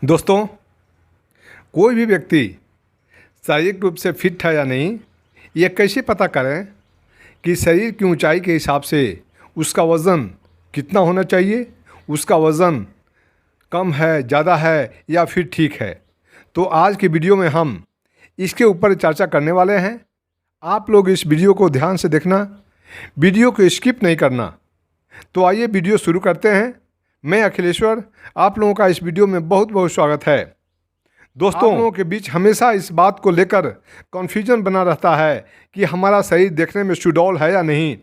दोस्तों, कोई भी व्यक्ति शारीरिक रूप से फिट है या नहीं, ये कैसे पता करें कि शरीर की ऊंचाई के हिसाब से उसका वज़न कितना होना चाहिए, उसका वज़न कम है, ज़्यादा है या फिर ठीक है। तो आज की वीडियो में हम इसके ऊपर चर्चा करने वाले हैं। आप लोग इस वीडियो को ध्यान से देखना, वीडियो को स्किप नहीं करना। तो आइए वीडियो शुरू करते हैं। मैं अखिलेश्वर, आप लोगों का इस वीडियो में बहुत बहुत स्वागत है। दोस्तों, आप लोगों के बीच हमेशा इस बात को लेकर कन्फ्यूजन बना रहता है कि हमारा शरीर देखने में सुडौल है या नहीं,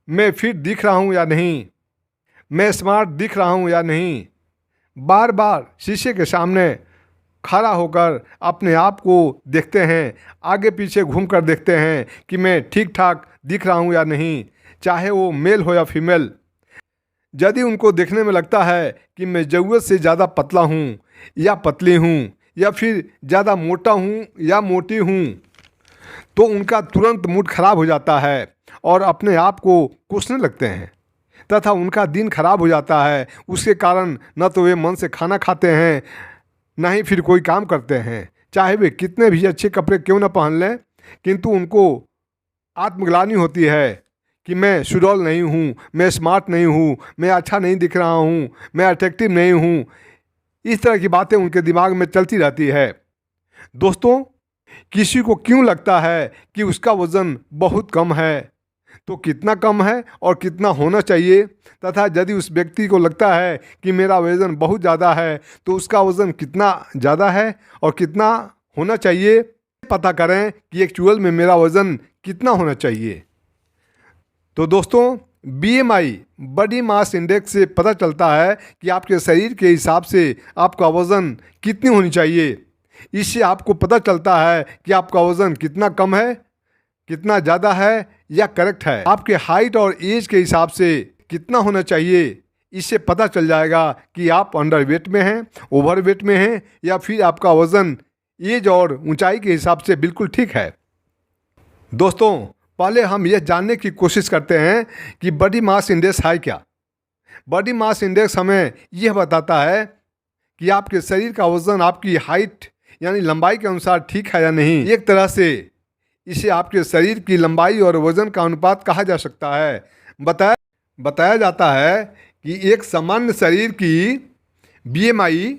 मैं फिट दिख रहा हूँ या नहीं, मैं स्मार्ट दिख रहा हूँ या नहीं। बार बार शीशे के सामने खड़ा होकर अपने आप को देखते हैं, आगे पीछे घूमकर देखते हैं कि मैं ठीक ठाक दिख रहा हूँ या नहीं, चाहे वो मेल हो या फीमेल। यदि उनको देखने में लगता है कि मैं ज़रूरत से ज़्यादा पतला हूँ या पतली हूँ या फिर ज़्यादा मोटा हूँ या मोटी हूँ, तो उनका तुरंत मूड खराब हो जाता है और अपने आप को कोसने लगते हैं तथा उनका दिन खराब हो जाता है। उसके कारण न तो वे मन से खाना खाते हैं, ना ही फिर कोई काम करते हैं। चाहे वे कितने भी अच्छे कपड़े क्यों न पहन लें, किंतु उनको आत्मग्लानि होती है कि मैं सुडौल नहीं हूँ, मैं स्मार्ट नहीं हूँ, मैं अच्छा नहीं दिख रहा हूँ, मैं अट्रैक्टिव नहीं हूँ। इस तरह की बातें उनके दिमाग में चलती रहती है। दोस्तों, किसी को क्यों लगता है कि उसका वज़न बहुत कम है, तो कितना कम है और कितना होना चाहिए, तथा यदि उस व्यक्ति को लगता है कि मेरा वज़न बहुत ज़्यादा है, तो उसका वज़न कितना ज़्यादा है और कितना होना चाहिए, पता करें कि एक्चुअल में मेरा वज़न कितना होना चाहिए। तो दोस्तों, BMI बॉडी मास इंडेक्स से पता चलता है कि आपके शरीर के हिसाब से आपका वज़न कितनी होनी चाहिए। इससे आपको पता चलता है कि आपका वज़न कितना कम है, कितना ज़्यादा है या करेक्ट है। आपके हाइट और एज के हिसाब से कितना होना चाहिए, इससे पता चल जाएगा कि आप अंडर वेट में हैं, ओवर वेट में हैं, या फिर आपका वज़न एज और ऊंचाई के हिसाब से बिल्कुल ठीक है। दोस्तों, पहले हम यह जानने की कोशिश करते हैं कि बॉडी मास इंडेक्स है क्या। बॉडी मास इंडेक्स हमें यह बताता है कि आपके शरीर का वज़न आपकी हाइट यानी लंबाई के अनुसार ठीक है या नहीं। एक तरह से इसे आपके शरीर की लंबाई और वज़न का अनुपात कहा जा सकता है। बताया जाता है कि एक सामान्य शरीर की BMI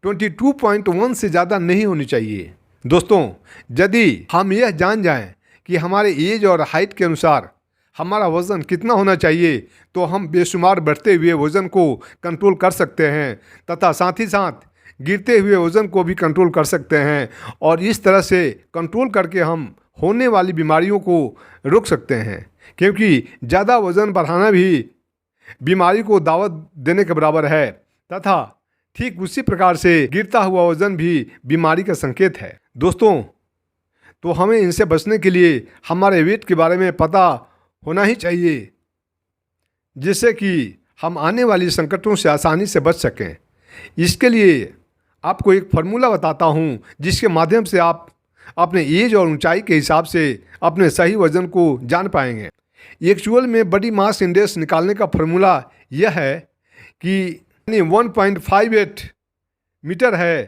22.1 से ज़्यादा नहीं होनी चाहिए। दोस्तों, यदि हम यह जान जाएं कि हमारे एज और हाइट के अनुसार हमारा वज़न कितना होना चाहिए, तो हम बेशुमार बढ़ते हुए वज़न को कंट्रोल कर सकते हैं तथा साथ ही साथ गिरते हुए वज़न को भी कंट्रोल कर सकते हैं। और इस तरह से कंट्रोल करके हम होने वाली बीमारियों को रोक सकते हैं, क्योंकि ज़्यादा वज़न बढ़ाना भी बीमारी को दावत देने के बराबर है तथा ठीक उसी प्रकार से गिरता हुआ वज़न भी बीमारी का संकेत है। दोस्तों, तो हमें इनसे बचने के लिए हमारे वेट के बारे में पता होना ही चाहिए, जिससे कि हम आने वाली संकटों से आसानी से बच सकें। इसके लिए आपको एक फार्मूला बताता हूँ, जिसके माध्यम से आप अपने एज और ऊंचाई के हिसाब से अपने सही वज़न को जान पाएंगे। एक्चुअल में बॉडी मास इंडेक्स निकालने का फार्मूला यह है कि 1.58 मीटर है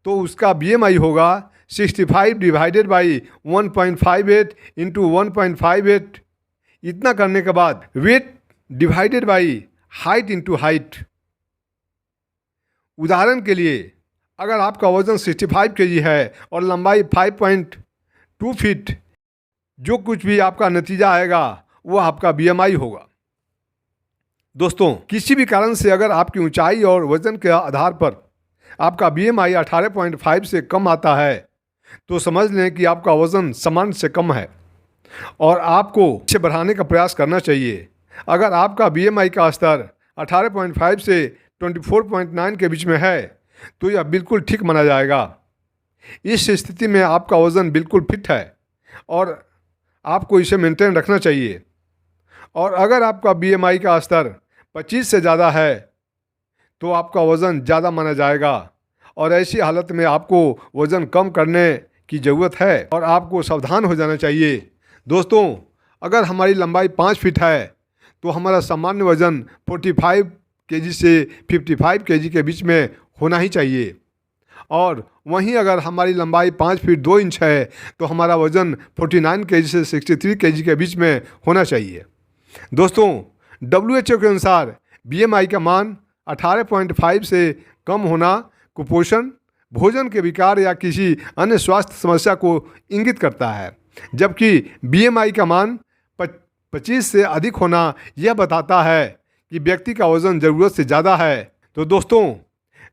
तो उसका BMI होगा 65 डिवाइडेड बाई 1.58 इंटू 1.58। इतना करने के बाद weight divided by height into height. उदाहरण के लिए, अगर आपका वज़न 65 kg है और लंबाई 5.2 फीट, जो कुछ भी आपका नतीजा आएगा वो आपका BMI होगा। दोस्तों, किसी भी कारण से अगर आपकी ऊंचाई और वज़न के आधार पर आपका BMI 18.5 से कम आता है, तो समझ लें कि आपका वज़न सामान्य से कम है और आपको इसे बढ़ाने का प्रयास करना चाहिए। अगर आपका BMI का स्तर 18.5 से 24.9 के बीच में है, तो यह बिल्कुल ठीक माना जाएगा। इस स्थिति में आपका वज़न बिल्कुल फिट है और आपको इसे मेंटेन रखना चाहिए। और अगर आपका BMI का स्तर 25 से ज़्यादा है, तो आपका वज़न ज़्यादा माना जाएगा और ऐसी हालत में आपको वज़न कम करने की ज़रूरत है और आपको सावधान हो जाना चाहिए। दोस्तों, अगर हमारी लंबाई 5 फीट है, तो हमारा सामान्य वज़न 45 kg से 55 kg के बीच में होना ही चाहिए। और वहीं अगर हमारी लंबाई 5 फीट 2 इंच है तो हमारा वज़न 49 केजी से 63 केजी के बीच में होना चाहिए। दोस्तों, WHO के अनुसार BMI का मान 18.5 से कम होना कुपोषण, भोजन के विकार या किसी अन्य स्वास्थ्य समस्या को इंगित करता है, जबकि BMI का मान 25 से अधिक होना यह बताता है कि व्यक्ति का वज़न ज़रूरत से ज़्यादा है। तो दोस्तों,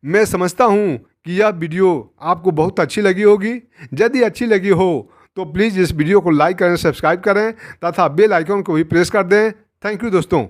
मैं समझता हूँ कि यह वीडियो आपको बहुत अच्छी लगी होगी। यदि अच्छी लगी हो तो प्लीज़ इस वीडियो को लाइक करें, सब्सक्राइब करें तथा बेल आइकन को भी प्रेस कर दें। थैंक यू दोस्तों।